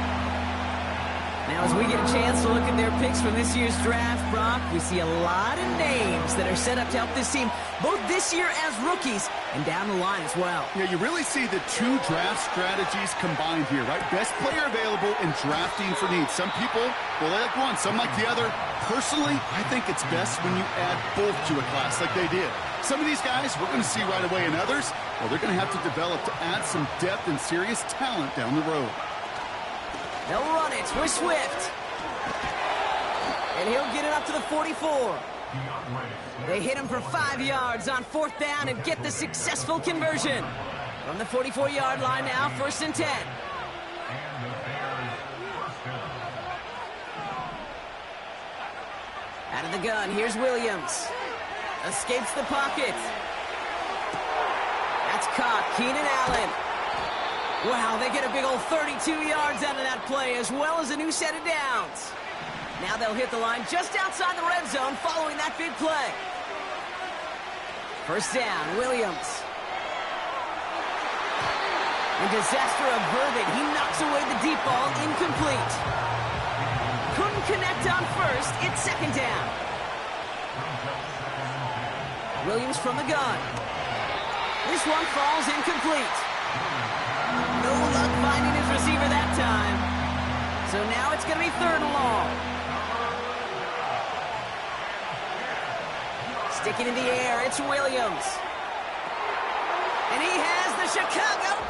S11: Now, as we get a chance to look at their picks from this year's draft, Brock, we see a lot of names that are set up to help this team, both this year as rookies and down the line as well.
S12: Yeah, you really see the 2 draft strategies combined here, right? Best player available and drafting for needs. Some people, well, they like one, some like the other. Personally, I think it's best when you add both to a class like they did. Some of these guys we're going to see right away, and others, well, they're going to have to develop to add some depth and serious talent down the road.
S11: They'll run it with Swift. And he'll get it up to the 44. They hit him for 5 yards on 4th down and get the successful conversion. From the 44-yard line now, 1st and 10. Out of the gun, here's Williams. Escapes the pocket. That's caught, Keenan Allen. Wow, they get a big old 32 yards out of that play, as well as a new set of downs. Now they'll hit the line just outside the red zone following that big play. 1st down, Williams. And disaster averted. He knocks away the deep ball, incomplete. Couldn't connect on 1st, it's 2nd down. Williams from the gun. This one falls incomplete. No luck finding his receiver that time. So now it's going to be 3rd and long. Sticking in the air, it's Williams. And he has the Chicago.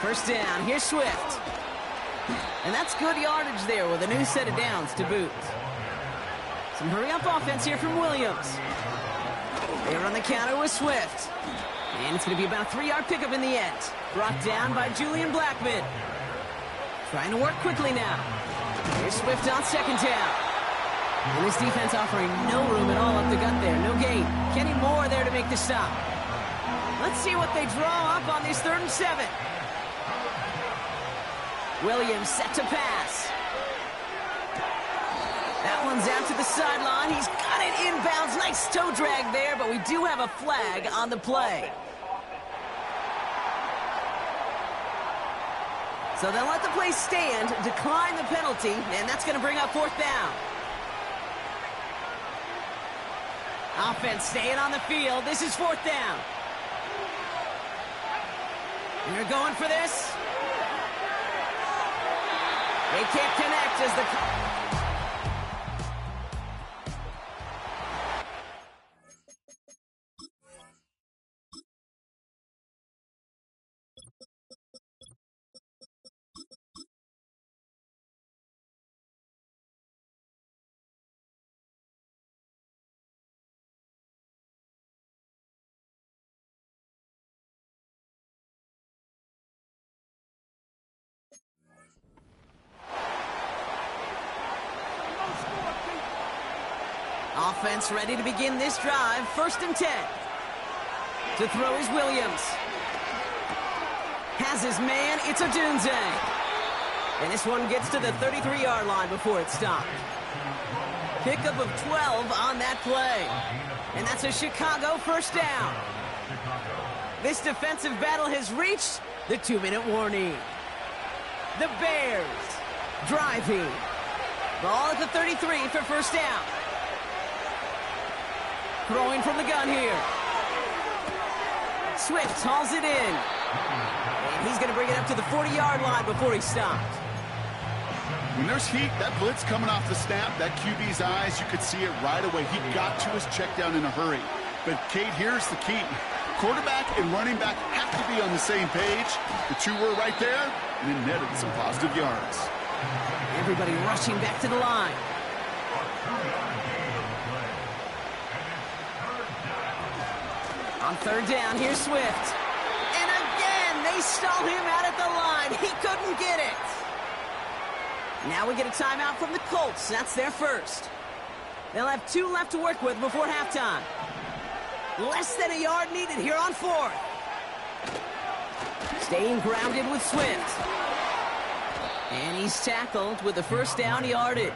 S11: First down, here's Swift. And that's good yardage there with a new set of downs to boot. Some hurry-up offense here from Williams. They run the counter with Swift. And it's going to be about a 3-yard pickup in the end. Brought down by Julian Blackman. Trying to work quickly now. Here's Swift on 2nd down. And this defense offering no room at all up the gut there. No gain. Kenny Moore there to make the stop. Let's see what they draw up on these 3rd and 7. Williams set to pass. That one's out to the sideline. He's got it inbounds. Nice toe drag there, but we do have a flag on the play. So they'll let the play stand, decline the penalty, and that's going to bring up 4th down. Offense staying on the field. This is 4th down. And they're going for this. They can't connect as the... Offense ready to begin this drive. 1st and 10. To throw is Williams. Has his man. It's Odunze. And this one gets to the 33-yard line before it's stopped. Pickup of 12 on that play. And that's a Chicago 1st down. This defensive battle has reached the 2-minute warning. The Bears driving. Ball at the 33 for 1st down. Throwing from the gun here. Swift hauls it in. And he's going to bring it up to the 40-yard line before he's stopped.
S12: When there's heat, that blitz coming off the snap, that QB's eyes, you could see it right away. He got to his check down in a hurry. But, Kate, here's the key. Quarterback and running back have to be on the same page. The two were right there, and it netted some positive yards.
S11: Everybody rushing back to the line. On 3rd down, here's Swift. And again, they stall him out at the line. He couldn't get it. Now we get a timeout from the Colts. That's their first. They'll have 2 left to work with before halftime. Less than a yard needed here on 4th. Staying grounded with Swift. And he's tackled with the 1st down yardage.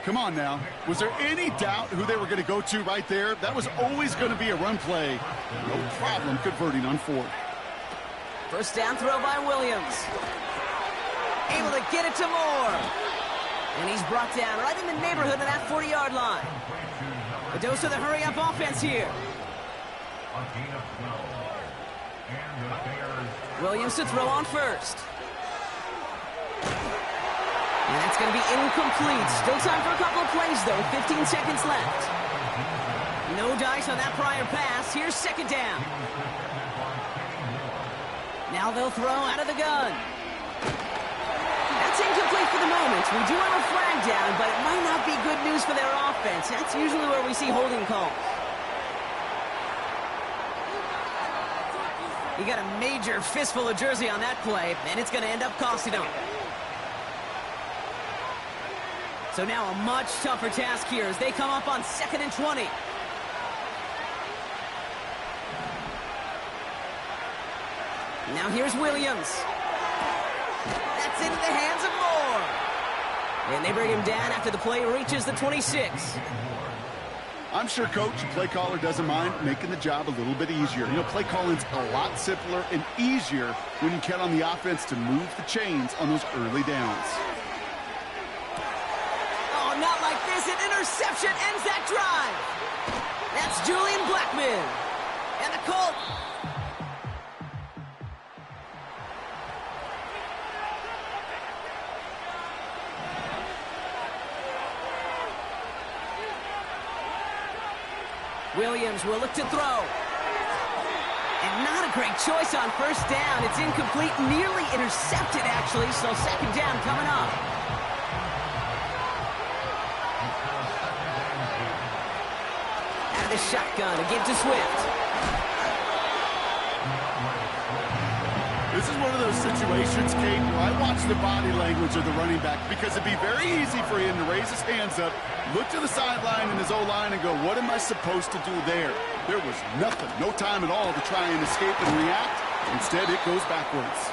S12: Come on now. Was there any doubt who they were going to go to right there? That was always going to be a run play. No problem converting on 4th.
S11: 1st down throw by Williams. Able to get it to Moore. And he's brought down right in the neighborhood of that 40-yard line. A dose of the hurry-up offense here. Williams to throw on 1st. And that's going to be incomplete. Still time for a couple of plays, though. 15 seconds left. No dice on that prior pass. Here's 2nd down. Now they'll throw out of the gun. That's incomplete for the moment. We do have a flag down, but it might not be good news for their offense. That's usually where we see holding calls. He got a major fistful of jersey on that play, and it's going to end up costing him. So now a much tougher task here as they come up on 2nd and 20. Now here's Williams. That's into the hands of Moore. And they bring him down after the play reaches the 26.
S12: I'm sure coach and play caller doesn't mind making the job a little bit easier. You know, play calling's a lot simpler and easier when you count on the offense to move the chains on those early downs.
S11: Not like this. An interception ends that drive. That's Julian Blackman. And the Colt. Williams will look to throw. And not a great choice on 1st down. It's incomplete. Nearly intercepted, actually. So 2nd down coming up. The shotgun to give to Swift.
S12: This is one of those situations, Kate, where I watch the body language of the running back because it'd be very easy for him to raise his hands up, look to the sideline in his O-line and go, what am I supposed to do there? There was nothing, no time at all to try and escape and react. Instead, it goes backwards.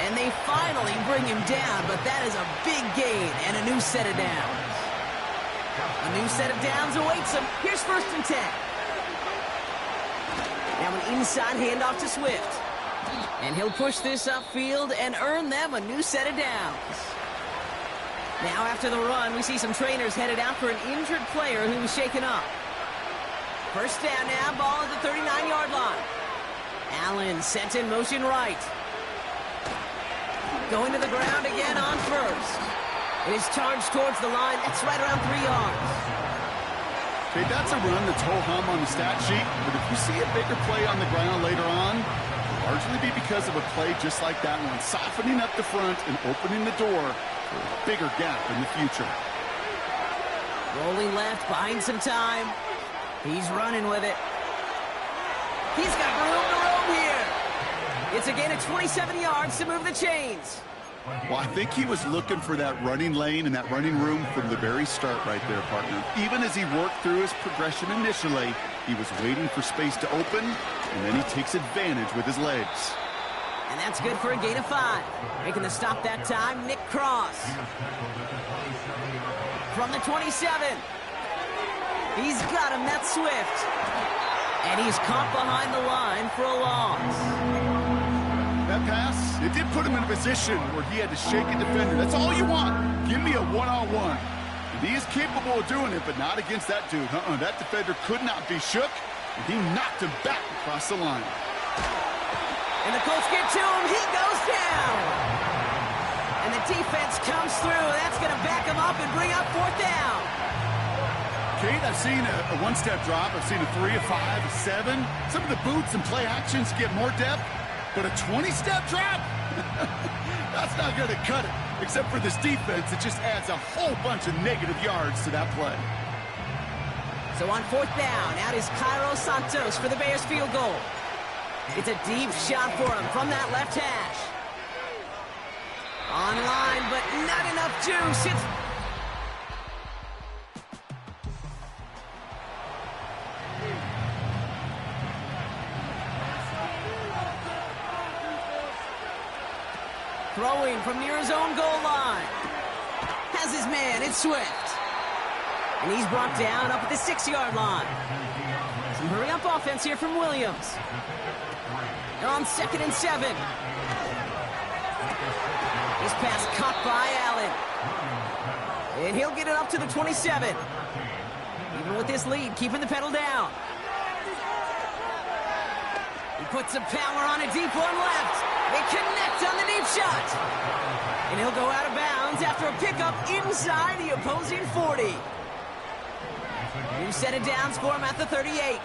S11: And they finally bring him down, but that is a big gain and a new set of downs. A new set of downs awaits him. Here's 1st and 10. Now an inside handoff to Swift. And he'll push this upfield and earn them a new set of downs. Now after the run, we see some trainers headed out for an injured player who was shaken up. First down now, ball at the 39-yard line. Allen sent in motion right. Going to the ground again on first. It is charged towards the line. That's right around 3 yards.
S12: Okay, that's a run that's ho-hum on the stat sheet, but if you see a bigger play on the ground later on, it'll largely be because of a play just like that one, softening up the front and opening the door for a bigger gap in the future.
S11: Rolling left, buying some time. He's running with it. He's got room to roam here. It's a gain of 27 yards to move the chains.
S12: Well, I think he was looking for that running lane and that running room from the very start right there, partner. Even as he worked through his progression initially, he was waiting for space to open, and then he takes advantage with his legs.
S11: And that's good for a gain of 5. Making the stop that time, Nick Cross. From the 27. He's got him, that's Swift. And he's caught behind the line for a loss.
S12: That pass, it did put him in a position where he had to shake a defender. That's all you want. Give me a one-on-one. And he is capable of doing it, but not against that dude. That defender could not be shook, and he knocked him back across the line.
S11: And the Colts get to him. He goes down. And the defense comes through. That's going to back him up and bring up 4th down.
S12: Kate, I've seen a one-step drop. I've seen a 3, a 5, a 7. Some of the boots and play actions get more depth, but a 20-step drop? That's not going to cut it. Except for this defense, it just adds a whole bunch of negative yards to that play.
S11: So on 4th down, out is Cairo Santos for the Bears field goal. It's a deep shot for him from that left hash. Online, but not enough juice. It's throwing from near his own goal line. Has his man, it's Swift. And he's brought down up at the 6-yard line. Some hurry-up offense here from Williams. They're on 2nd and 7. This pass caught by Allen. And he'll get it up to the 27. Even with this lead, keeping the pedal down. He puts some power on a deep one left. They connect on the deep shot. And he'll go out of bounds after a pickup inside the opposing 40. New set of downs for him at the 38.